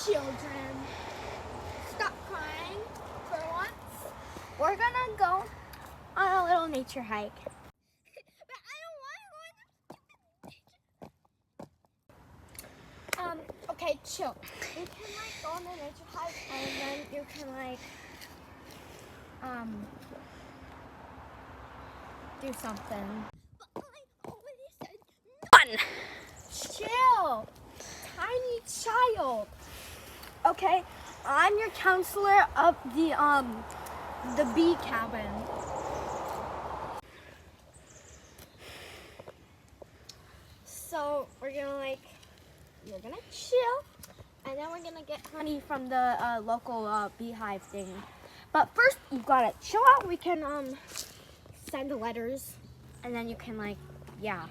children, stop crying for once. We're gonna go on a little nature hike. But I don't want to go on the nature. Okay, chill. You can like go on the nature hike and then you can like do something. But I already said none. Chill, tiny child. Okay, I'm your counselor of the bee cabin. So you're gonna chill, and then we're gonna get honey from the local beehive thing. But first, you gotta chill out. We can send letters, and then you can yeah.